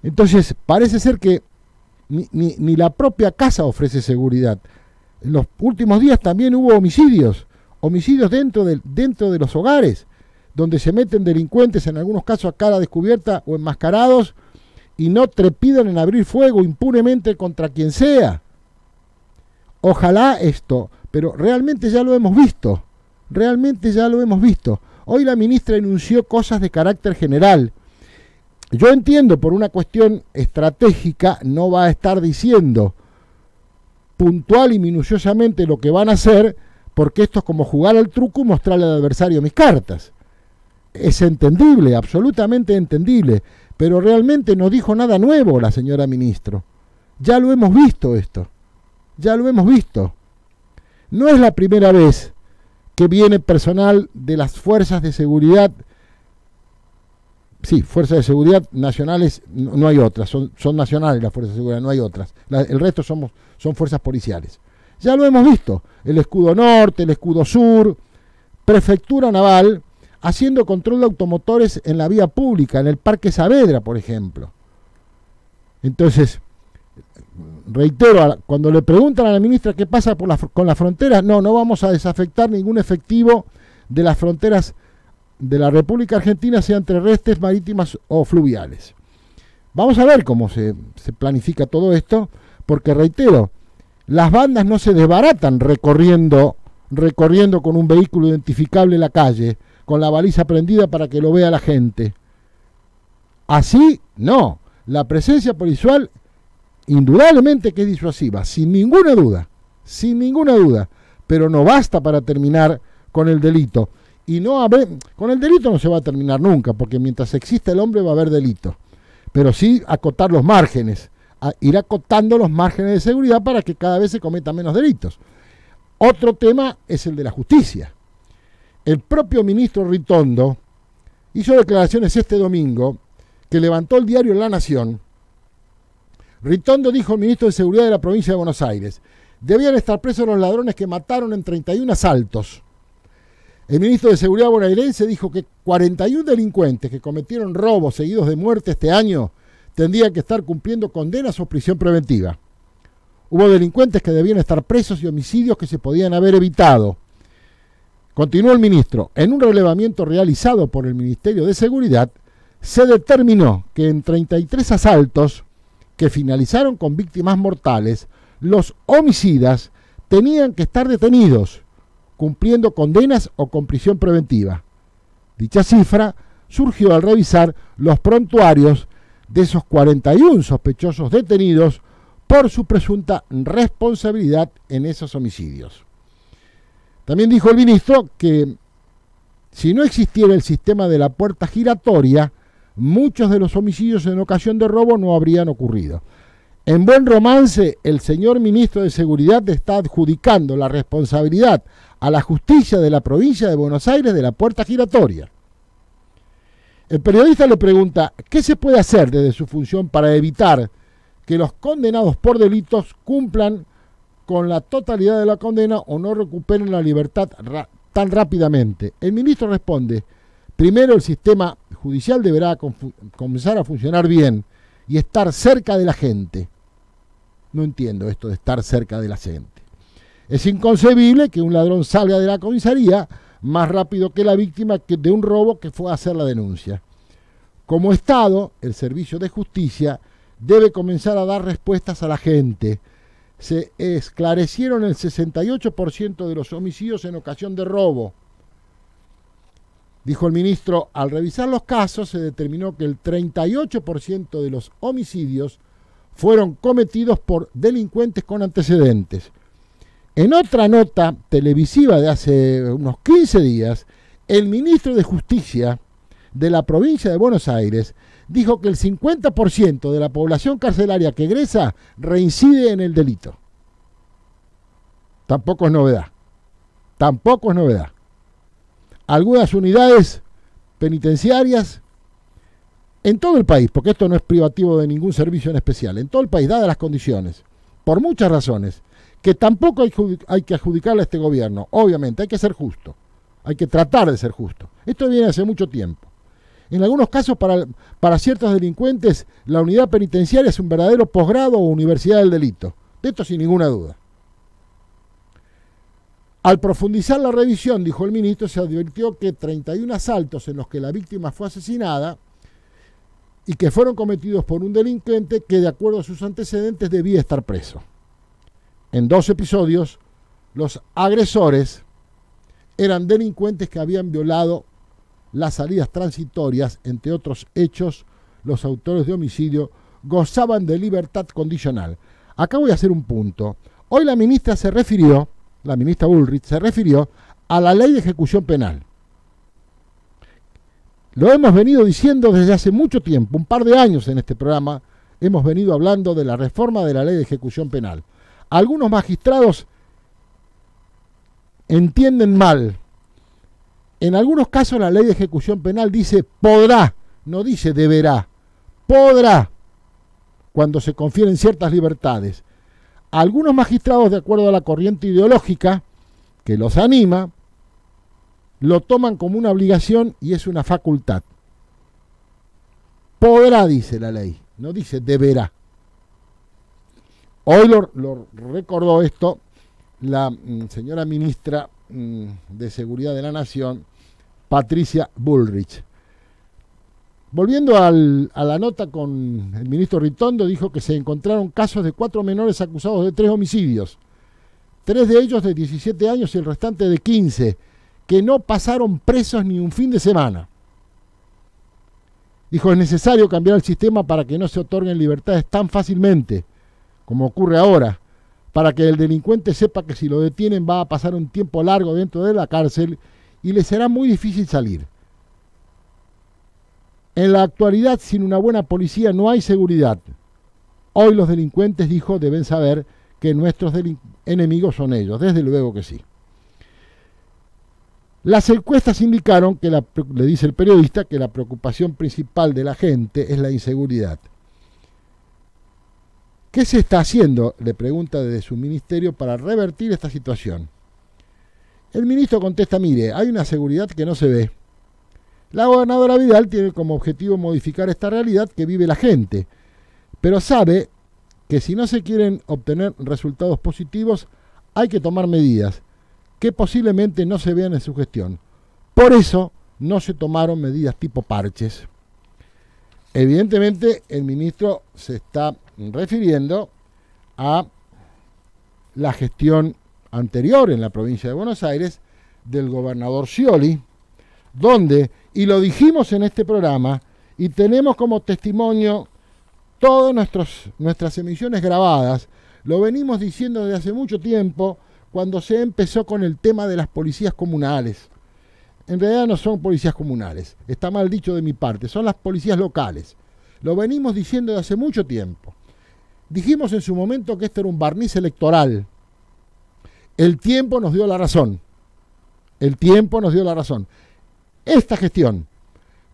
Entonces, parece ser que ni la propia casa ofrece seguridad. En los últimos días también hubo homicidios dentro de los hogares, donde se meten delincuentes, en algunos casos a cara descubierta o enmascarados, y no trepidan en abrir fuego impunemente contra quien sea. Ojalá esto, pero realmente ya lo hemos visto. Hoy la ministra enunció cosas de carácter general. Yo entiendo, por una cuestión estratégica, no va a estar diciendo puntual y minuciosamente lo que van a hacer, porque esto es como jugar al truco y mostrarle al adversario mis cartas. Es entendible, absolutamente entendible, pero realmente no dijo nada nuevo la señora ministra. Ya lo hemos visto esto. No es la primera vez que viene personal de las fuerzas de seguridad. Sí, fuerzas de seguridad nacionales, no hay otras, son nacionales las fuerzas de seguridad, no hay otras. El resto son fuerzas policiales. Ya lo hemos visto, el escudo norte, el escudo sur, prefectura naval, haciendo control de automotores en la vía pública, en el Parque Saavedra, por ejemplo. Entonces, reitero, cuando le preguntan a la ministra qué pasa con las fronteras, no vamos a desafectar ningún efectivo de las fronteras de la República Argentina, sean terrestres, marítimas o fluviales. Vamos a ver cómo se planifica todo esto, porque reitero, las bandas no se desbaratan recorriendo con un vehículo identificable en la calle, con la baliza prendida para que lo vea la gente. Así no. La presencia policial indudablemente que es disuasiva, sin ninguna duda, pero no basta para terminar con el delito. Con el delito no se va a terminar nunca, porque mientras exista el hombre va a haber delito, pero sí acotar los márgenes, ir acotando los márgenes de seguridad para que cada vez se cometan menos delitos. Otro tema es el de la justicia. El propio ministro Ritondo hizo declaraciones este domingo que levantó el diario La Nación. Ritondo dijo, el ministro de Seguridad de la provincia de Buenos Aires: debían estar presos los ladrones que mataron en 31 asaltos. El ministro de Seguridad bonaerense dijo que 41 delincuentes que cometieron robos seguidos de muerte este año tendrían que estar cumpliendo condenas o prisión preventiva. Hubo delincuentes que debían estar presos y homicidios que se podían haber evitado. Continuó el ministro, en un relevamiento realizado por el Ministerio de Seguridad, se determinó que en 33 asaltos que finalizaron con víctimas mortales, los homicidas tenían que estar detenidos, cumpliendo condenas o con prisión preventiva. Dicha cifra surgió al revisar los prontuarios de esos 41 sospechosos detenidos por su presunta responsabilidad en esos homicidios. También dijo el ministro que si no existiera el sistema de la puerta giratoria, muchos de los homicidios en ocasión de robo no habrían ocurrido. En buen romance, el señor ministro de Seguridad está adjudicando la responsabilidad a la justicia de la provincia de Buenos Aires de la puerta giratoria. El periodista le pregunta, ¿qué se puede hacer desde su función para evitar que los condenados por delitos cumplan con la totalidad de la condena o no recuperen la libertad tan rápidamente? El ministro responde, primero el sistema judicial deberá comenzar a funcionar bien y estar cerca de la gente. No entiendo esto de estar cerca de la gente. Es inconcebible que un ladrón salga de la comisaría más rápido que la víctima de un robo que fue a hacer la denuncia. Como Estado, el servicio de justicia debe comenzar a dar respuestas a la gente. Se esclarecieron el 68% de los homicidios en ocasión de robo. Dijo el ministro, al revisar los casos se determinó que el 38% de los homicidios fueron cometidos por delincuentes con antecedentes. En otra nota televisiva de hace unos 15 días, el ministro de Justicia de la provincia de Buenos Aires dijo que el 50% de la población carcelaria que egresa reincide en el delito. Tampoco es novedad. Tampoco es novedad. Algunas unidades penitenciarias en todo el país, porque esto no es privativo de ningún servicio en especial, en todo el país, dadas las condiciones, por muchas razones, que tampoco hay que adjudicarle a este gobierno. Obviamente, hay que ser justo, hay que tratar de ser justo. Esto viene hace mucho tiempo. En algunos casos, para ciertos delincuentes, la unidad penitenciaria es un verdadero posgrado o universidad del delito. De esto sin ninguna duda. Al profundizar la revisión, dijo el ministro, se advirtió que 31 asaltos en los que la víctima fue asesinada y que fueron cometidos por un delincuente que, de acuerdo a sus antecedentes, debía estar preso. En 2 episodios, los agresores eran delincuentes que habían violado las salidas transitorias. Entre otros hechos, los autores de homicidio gozaban de libertad condicional. Acá voy a hacer un punto. Hoy la ministra Bullrich se refirió a la ley de ejecución penal. Lo hemos venido diciendo desde hace mucho tiempo, un par de años en este programa, hemos venido hablando de la reforma de la ley de ejecución penal. Algunos magistrados entienden mal. En algunos casos la ley de ejecución penal dice podrá, no dice deberá. Podrá, cuando se confieren ciertas libertades. Algunos magistrados, de acuerdo a la corriente ideológica que los anima, lo toman como una obligación y es una facultad. Podrá, dice la ley, no dice deberá. Hoy lo recordó esto la señora ministra de Seguridad de la Nación, Patricia Bullrich. Volviendo a la nota con el ministro Ritondo, dijo que se encontraron casos de 4 menores acusados de 3 homicidios, 3 de ellos de 17 años y el restante de 15, que no pasaron presos ni un fin de semana. Dijo, es necesario cambiar el sistema para que no se otorguen libertades tan fácilmente, como ocurre ahora, para que el delincuente sepa que si lo detienen va a pasar un tiempo largo dentro de la cárcel y le será muy difícil salir. En la actualidad, sin una buena policía no hay seguridad. Hoy los delincuentes, dijo, deben saber que nuestros enemigos son ellos. Desde luego que sí. Las encuestas indicaron que, le dice el periodista, que la preocupación principal de la gente es la inseguridad. ¿Qué se está haciendo?, le pregunta desde su ministerio, para revertir esta situación. El ministro contesta, mire, hay una seguridad que no se ve. La gobernadora Vidal tiene como objetivo modificar esta realidad que vive la gente, pero sabe que si no se quieren obtener resultados positivos, hay que tomar medidas que posiblemente no se vean en su gestión. Por eso no se tomaron medidas tipo parches. Evidentemente, el ministro se está refiriendo a la gestión anterior en la provincia de Buenos Aires del gobernador Scioli, donde, y lo dijimos en este programa, y tenemos como testimonio todas nuestras emisiones grabadas, lo venimos diciendo desde hace mucho tiempo, cuando se empezó con el tema de las policías comunales. En realidad no son policías comunales, está mal dicho de mi parte, son las policías locales. Lo venimos diciendo desde hace mucho tiempo. Dijimos en su momento que esto era un barniz electoral. El tiempo nos dio la razón. El tiempo nos dio la razón. Esta gestión,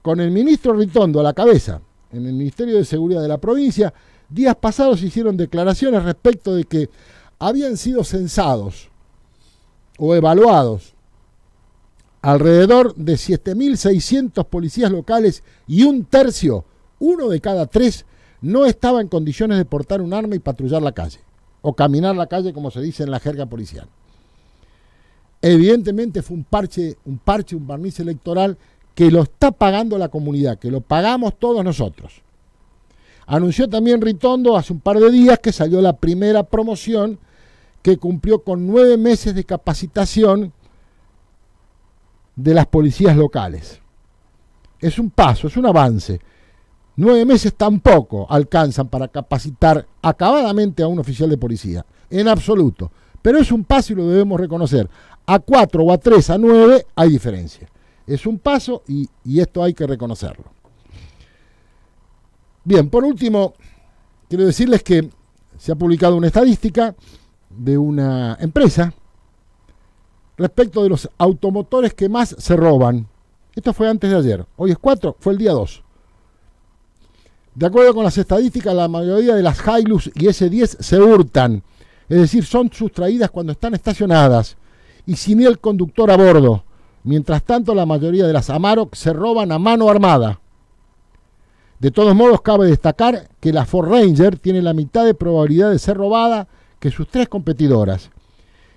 con el ministro Ritondo a la cabeza, en el Ministerio de Seguridad de la provincia, días pasados hicieron declaraciones respecto de que habían sido censados o evaluados alrededor de 7.600 policías locales y un tercio, uno de cada tres, no estaba en condiciones de portar un arma y patrullar la calle, o caminar la calle como se dice en la jerga policial. Evidentemente fue un parche, un barniz electoral que lo está pagando la comunidad, que lo pagamos todos nosotros. Anunció también Ritondo hace un par de días que salió la primera promoción que cumplió con 9 meses de capacitación de las policías locales. Es un paso, es un avance. 9 meses tampoco alcanzan para capacitar acabadamente a un oficial de policía, en absoluto. Pero es un paso y lo debemos reconocer. A 4 o a 3, a 9 hay diferencia. Es un paso y esto hay que reconocerlo. Bien, por último, quiero decirles que se ha publicado una estadística de una empresa respecto de los automotores que más se roban. Esto fue antes de ayer. Hoy es 4, fue el día 2. De acuerdo con las estadísticas, la mayoría de las Hilux y S10 se hurtan. Es decir, son sustraídas cuando están estacionadas y sin el conductor a bordo. Mientras tanto, la mayoría de las Amarok se roban a mano armada. De todos modos, cabe destacar que la Ford Ranger tiene la mitad de probabilidad de ser robada que sus 3 competidoras.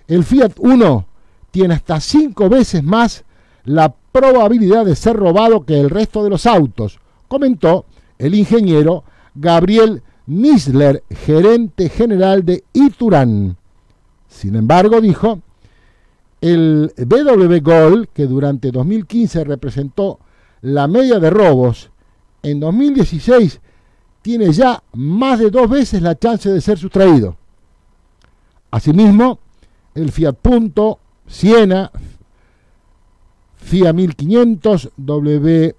El Fiat Uno tiene hasta 5 veces más la probabilidad de ser robado que el resto de los autos, comentó el ingeniero Gabriel Nisler, gerente general de Iturán. Sin embargo, dijo, el VW Gol, que durante 2015 representó la media de robos, en 2016 tiene ya más de 2 veces la chance de ser sustraído. Asimismo, el Fiat Punto, Siena, Fiat 1500, W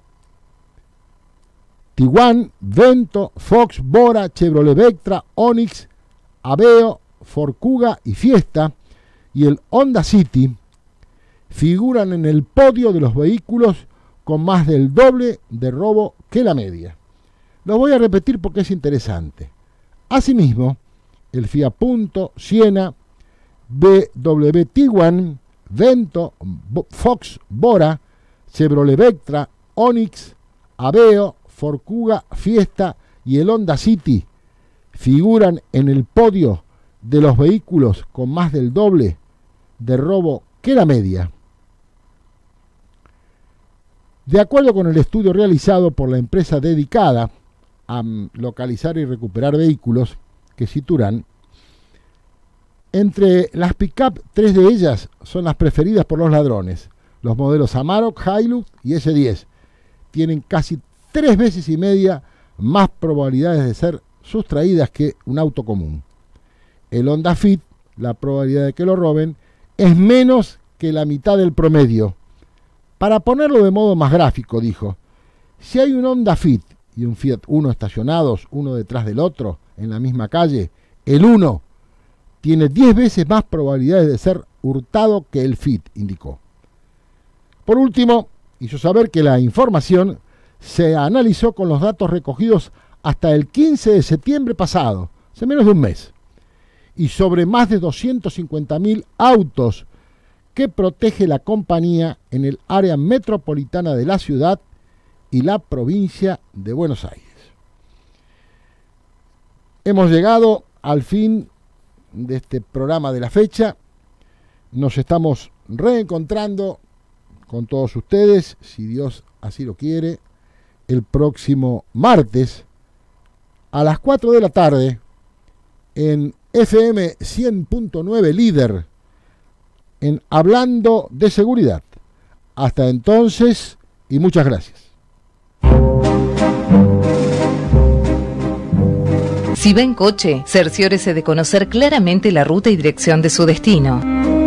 Tiguan, Vento, Fox, Bora, Chevrolet Vectra, Onix, Aveo, Ford Kuga y Fiesta y el Honda City figuran en el podio de los vehículos con más del doble de robo que la media. Lo voy a repetir porque es interesante. Asimismo, el Fiat Punto, Siena, BMW Tiguan, Vento, Fox, Bora, Chevrolet Vectra, Onix, Aveo, Ford Kuga, Fiesta y el Honda City figuran en el podio de los vehículos con más del doble de robo que la media. De acuerdo con el estudio realizado por la empresa dedicada a localizar y recuperar vehículos, que es Iturán, entre las pick-up, 3 de ellas son las preferidas por los ladrones. Los modelos Amarok, Hilux y S10 tienen casi 3 veces y media más probabilidades de ser sustraídas que un auto común. El Honda Fit, la probabilidad de que lo roben, es menos que la mitad del promedio. Para ponerlo de modo más gráfico, dijo, si hay un Honda Fit y un Fiat Uno estacionados uno detrás del otro en la misma calle, el Uno tiene 10 veces más probabilidades de ser hurtado que el Fit, indicó. Por último, hizo saber que la información se analizó con los datos recogidos hasta el 15 de septiembre pasado, hace menos de un mes, y sobre más de 250.000 autos que protege la compañía en el área metropolitana de la ciudad y la provincia de Buenos Aires. Hemos llegado al fin de este programa de la fecha. Nos estamos reencontrando con todos ustedes, si Dios así lo quiere, el próximo martes a las 4 de la tarde en FM 100.9 Líder, en Hablando de Seguridad. Hasta entonces y muchas gracias. Si va en coche, cerciórese de conocer claramente la ruta y dirección de su destino.